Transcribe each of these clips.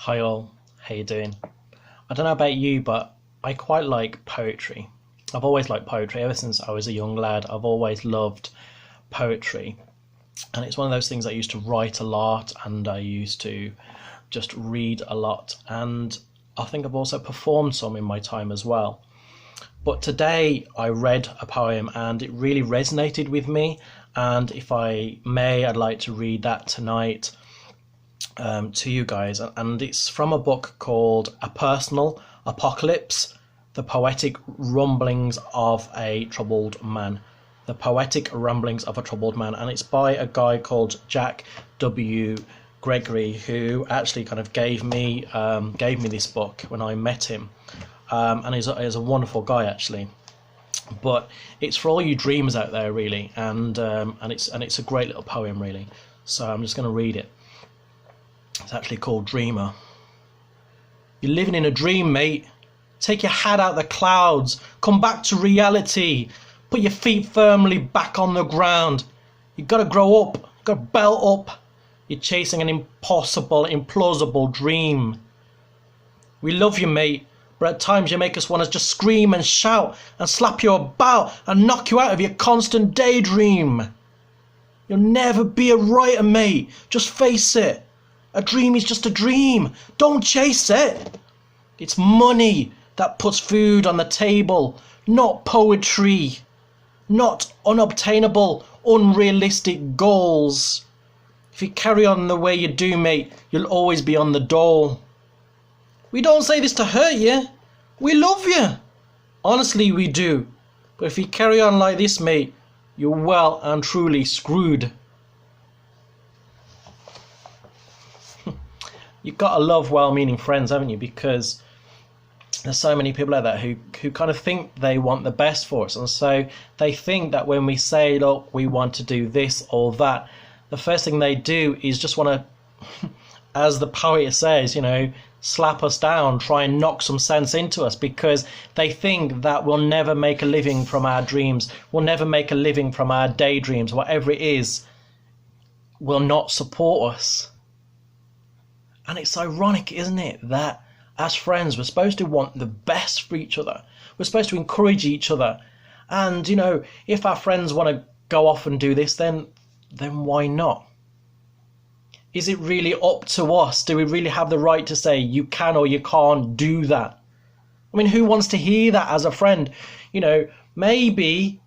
Hi all, how you doing? I don't know about you, but I quite like poetry. I've always liked poetry ever since I was a young lad. I've always loved poetry, and it's one of those things I used to write a lot, and I used to just read a lot, and I think I've also performed some in my time as well. But today I read a poem and it really resonated with me, and if I may, I'd like to read that tonight to you guys. And it's from a book called A Personal Apocalypse, The Poetic Rumblings of a Troubled Man. The Poetic Rumblings of a Troubled Man. And it's by a guy called Jack W Gregory, who actually kind of gave me this book when I met him. And he's a wonderful guy, actually. But it's for all you dreamers out there, really, and it's a great little poem, really. So I'm just going to read it. It's actually called Dreamer. You're living in a dream, mate. Take your head out the clouds. Come back to reality. Put your feet firmly back on the ground. You got to grow up. You got to belt up. You're chasing an impossible, implausible dream. We love you, mate. But at times you make us want to just scream and shout and slap you about and knock you out of your constant daydream. You'll never be a writer, mate. Just face it. A dream is just a dream. Don't chase it. It's money that puts food on the table, not poetry. Not unobtainable, unrealistic goals. If you carry on the way you do, mate, you'll always be on the dole. We don't say this to hurt you. We love you. Honestly, we do. But if you carry on like this, mate, you're well and truly screwed. You've got to love well-meaning friends, haven't you? Because there's so many people out there who kind of think they want the best for us. And so they think that when we say, look, we want to do this or that, the first thing they do is just want to, as the poet says, slap us down, try and knock some sense into us, because they think that we'll never make a living from our dreams, we'll never make a living from our daydreams, whatever it is, will not support us. And it's ironic, isn't it, that as friends we're supposed to want the best for each other, we're supposed to encourage each other, and if our friends want to go off and do this, then why not? Is it really up to us? Do we really have the right to say you can or you can't do that? I mean, who wants to hear that as a friend? Maybe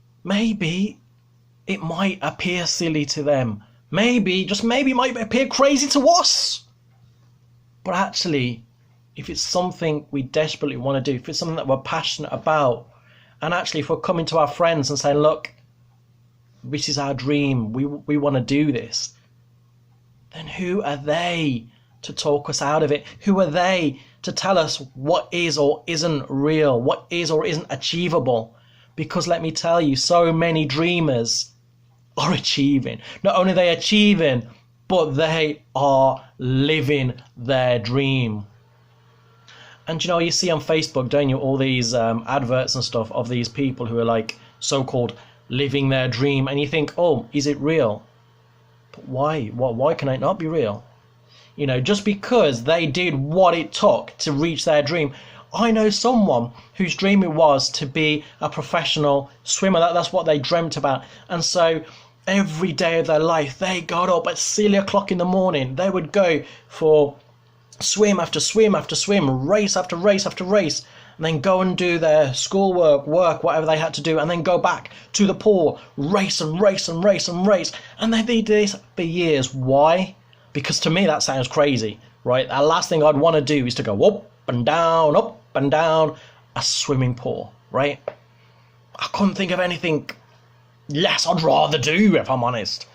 it might appear silly to them. Maybe, just maybe, it might appear crazy to us. But actually, if it's something we desperately want to do, if it's something that we're passionate about, and actually if we're coming to our friends and saying, look, this is our dream, we want to do this, then who are they to talk us out of it? Who are they to tell us what is or isn't real, what is or isn't achievable? Because let me tell you, so many dreamers are achieving. Not only are they achieving, but they are living their dream. And you see on Facebook, don't you, all these adverts and stuff of these people who are like so-called living their dream, and you think, oh, is it real? But why? Why can it not be real? Just because they did what it took to reach their dream. I know someone whose dream it was to be a professional swimmer. That's what they dreamt about. And so every day of their life, they got up at silly o'clock in the morning. They would go for swim after swim after swim, race after race after race, and then go and do their schoolwork, work, whatever they had to do, and then go back to the pool, race and race and race and race. And they did this for years. Why? Because to me that sounds crazy, right? The last thing I'd want to do is to go up and down a swimming pool, right? I couldn't think of anything less I'd rather do, if I'm honest.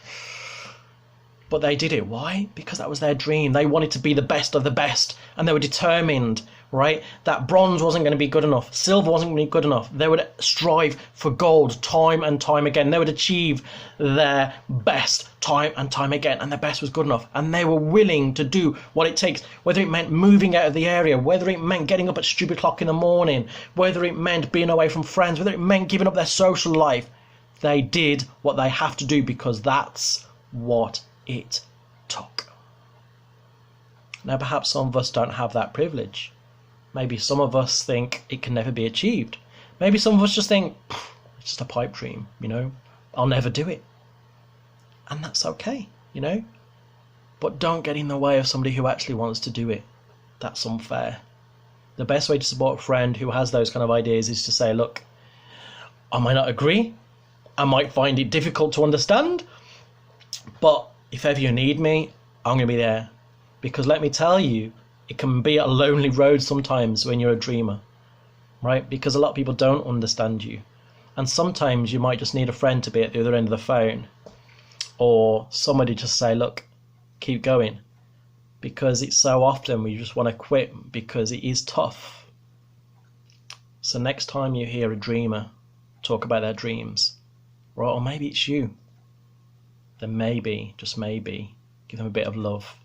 But they did it. Why? Because that was their dream. They wanted to be the best of the best, and they were determined, right, that bronze wasn't going to be good enough, silver wasn't going to be good enough. They would strive for gold time and time again. They would achieve their best time and time again, and their best was good enough. And they were willing to do what it takes, whether it meant moving out of the area, whether it meant getting up at stupid o'clock in the morning, whether it meant being away from friends, whether it meant giving up their social life. They did what they have to do because that's what it took. Now, perhaps some of us don't have that privilege. Maybe some of us think it can never be achieved. Maybe some of us just think, it's just a pipe dream, I'll never do it. And that's okay, But don't get in the way of somebody who actually wants to do it. That's unfair. The best way to support a friend who has those kind of ideas is to say, look, I might not agree. I might find it difficult to understand. But if ever you need me, I'm going to be there. Because let me tell you, it can be a lonely road sometimes when you're a dreamer, right? Because a lot of people don't understand you. And sometimes you might just need a friend to be at the other end of the phone, or somebody to say, look, keep going. Because it's so often we just want to quit because it is tough. So next time you hear a dreamer talk about their dreams, right, or maybe it's you, then maybe, just maybe, give them a bit of love.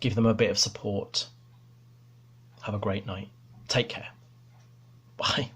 Give them a bit of support. Have a great night. Take care. Bye.